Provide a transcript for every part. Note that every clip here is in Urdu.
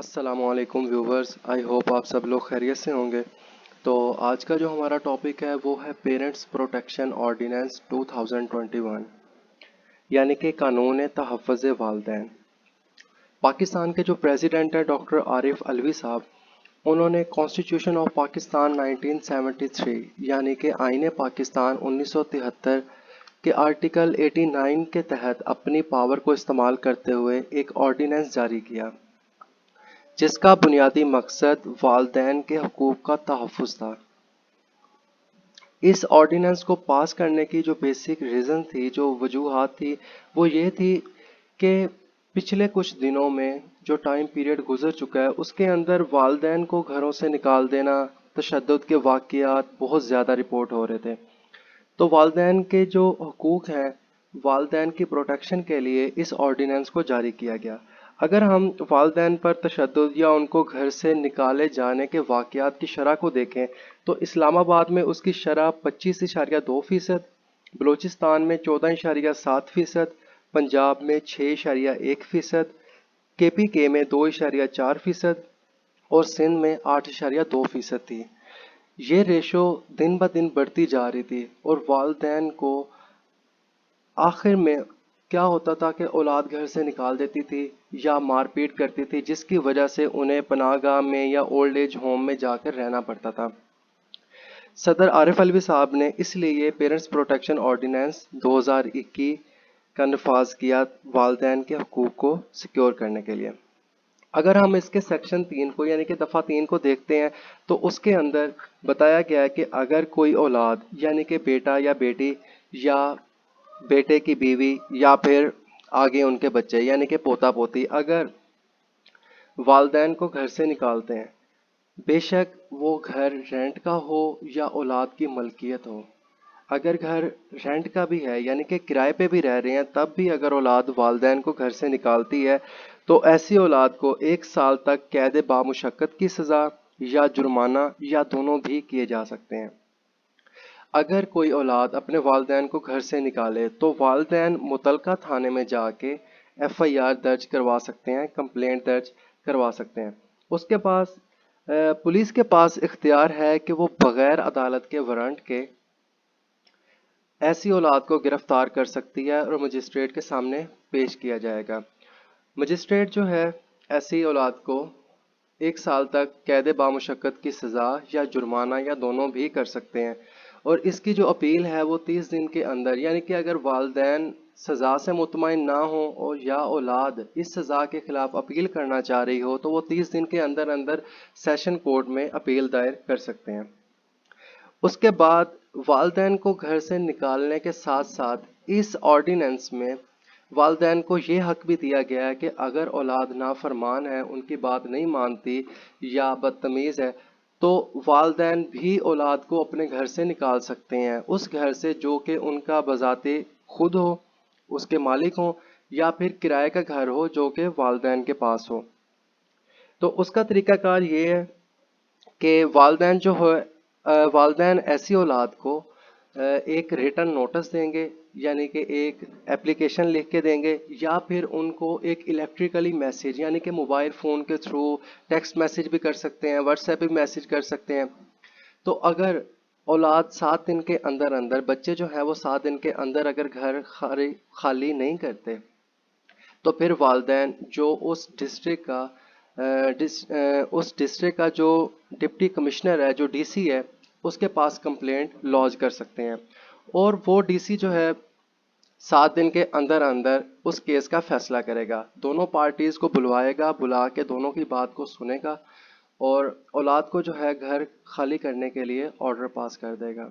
السلام علیکم ویورز، آئی ہوپ آپ سب لوگ خیریت سے ہوں گے۔ تو آج کا جو ہمارا ٹاپک ہے وہ ہے پیرنٹس پروٹیکشن آرڈیننس 2021، یعنی کہ قانون تحفظ والدین۔ پاکستان کے جو پریزیڈنٹ ہے ڈاکٹر عارف علوی صاحب، انہوں نے کانسٹیٹیوشن آف پاکستان 1973 یعنی کہ آئین پاکستان 1973 کے آرٹیکل 89 کے تحت اپنی پاور کو استعمال کرتے ہوئے ایک آرڈیننس جاری کیا، جس کا بنیادی مقصد والدین کے حقوق کا تحفظ تھا۔ اس آرڈیننس کو پاس کرنے کی جو بیسک ریزن تھی، جو وجوہات تھی، وہ یہ تھی کہ پچھلے کچھ دنوں میں جو ٹائم پیریڈ گزر چکا ہے اس کے اندر والدین کو گھروں سے نکال دینا، تشدد کے واقعات بہت زیادہ رپورٹ ہو رہے تھے۔ تو والدین کے جو حقوق ہیں، والدین کی پروٹیکشن کے لیے اس آرڈیننس کو جاری کیا گیا۔ اگر ہم والدین پر تشدد یا ان کو گھر سے نکالے جانے کے واقعات کی شرح کو دیکھیں تو اسلام آباد میں اس کی شرح 25.2%، بلوچستان میں 14.7%، پنجاب میں 6.1%، KPK میں 2.4% اور سندھ میں 8.2% تھی۔ یہ ریشو دن بہ دن بڑھتی جا رہی تھی اور والدین کو آخر میں کیا ہوتا تھا کہ اولاد گھر سے نکال دیتی تھی یا مار پیٹ کرتی تھی، جس کی وجہ سے انہیں پناہ گاہ میں یا اولڈ ایج ہوم میں جا کر رہنا پڑتا تھا۔ صدر عارف علوی صاحب نے اس لیے پیرنٹس پروٹیکشن آرڈیننس 2021 کا نفاذ کیا والدین کے حقوق کو سیکیور کرنے کے لیے۔ اگر ہم اس کے سیکشن 3 کو یعنی کہ دفعہ 3 کو دیکھتے ہیں تو اس کے اندر بتایا گیا ہے کہ اگر کوئی اولاد یعنی کہ بیٹا یا بیٹی یا بیٹے کی بیوی یا پھر آگے ان کے بچے یعنی کہ پوتا پوتی اگر والدین کو گھر سے نکالتے ہیں، بے شک وہ گھر رینٹ کا ہو یا اولاد کی ملکیت ہو، اگر گھر رینٹ کا بھی ہے یعنی کہ کرائے پہ بھی رہ رہے ہیں، تب بھی اگر اولاد والدین کو گھر سے نکالتی ہے تو ایسی اولاد کو 1 سال تک قید بامشقت کی سزا یا جرمانہ یا دونوں بھی کیے جا سکتے ہیں۔ اگر کوئی اولاد اپنے والدین کو گھر سے نکالے تو والدین متعلقہ تھانے میں جا کے FIR درج کروا سکتے ہیں، کمپلینٹ درج کروا سکتے ہیں۔ اس کے پاس پولیس کے پاس اختیار ہے کہ وہ بغیر عدالت کے وارنٹ کے ایسی اولاد کو گرفتار کر سکتی ہے اور مجسٹریٹ کے سامنے پیش کیا جائے گا۔ مجسٹریٹ جو ہے ایسی اولاد کو 1 سال تک قید بامشقت کی سزا یا جرمانہ یا دونوں بھی کر سکتے ہیں، اور اس کی جو اپیل ہے وہ 30 دن کے اندر، یعنی کہ اگر والدین سزا سے مطمئن نہ ہوں اور یا اولاد اس سزا کے خلاف اپیل کرنا چاہ رہی ہو تو وہ 30 دن کے اندر اندر سیشن کورٹ میں اپیل دائر کر سکتے ہیں۔ اس کے بعد والدین کو گھر سے نکالنے کے ساتھ ساتھ اس آرڈیننس میں والدین کو یہ حق بھی دیا گیا ہے کہ اگر اولاد نافرمان ہے، ان کی بات نہیں مانتی یا بدتمیز ہے، تو والدین بھی اولاد کو اپنے گھر سے نکال سکتے ہیں، اس گھر سے جو کہ ان کا بذات خود ہو، اس کے مالک ہوں، یا پھر کرائے کا گھر ہو جو کہ والدین کے پاس ہو۔ تو اس کا طریقہ کار یہ ہے کہ والدین ایسی اولاد کو ایک ریٹن نوٹس دیں گے، یعنی کہ ایک اپلیکیشن لکھ کے دیں گے، یا پھر ان کو ایک الیکٹریکلی میسیج یعنی کہ موبائل فون کے تھرو ٹیکسٹ میسیج بھی کر سکتے ہیں، واٹس ایپ بھی میسیج کر سکتے ہیں۔ تو اگر اولاد 7 دن کے اندر اندر، بچے جو ہیں وہ 7 دن کے اندر اگر گھر خالی نہیں کرتے تو پھر والدین جو اس ڈسٹرکٹ کا جو ڈپٹی کمشنر ہے، جو DC ہے، اس کے پاس کمپلینٹ لodge کر سکتے ہیں، اور وہ DC جو ہے 7 دن کے اندر اندر اس کیس کا فیصلہ کرے گا، دونوں پارٹیز کو بلوائے گا، بلا کے دونوں کی بات کو سنے گا اور اولاد کو جو ہے گھر خالی کرنے کے لیے آرڈر پاس کر دے گا۔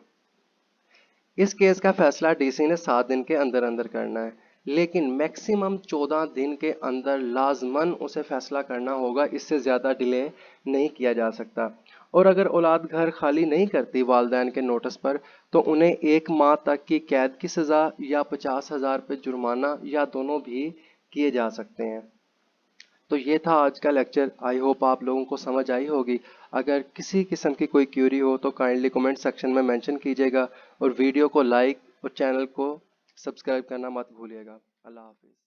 اس کیس کا فیصلہ DC نے 7 دن کے اندر اندر کرنا ہے، لیکن میکسیمم 14 دن کے اندر لازماً اسے فیصلہ کرنا ہوگا، اس سے زیادہ ڈیلے نہیں کیا جا سکتا۔ اور اگر اولاد گھر خالی نہیں کرتی والدین کے نوٹس پر تو انہیں 1 ماہ تک کی قید کی سزا یا 50,000 روپے جرمانہ یا دونوں بھی کیے جا سکتے ہیں۔ تو یہ تھا آج کا لیکچر، آئی ہوپ آپ لوگوں کو سمجھ آئی ہوگی۔ اگر کسی قسم کی کوئی کیوری ہو تو کائنڈلی کومنٹ سیکشن میں مینشن کیجیے گا، اور ویڈیو کو لائک اور چینل کو سبسکرائب کرنا مت بھولیے گا۔ اللہ حافظ۔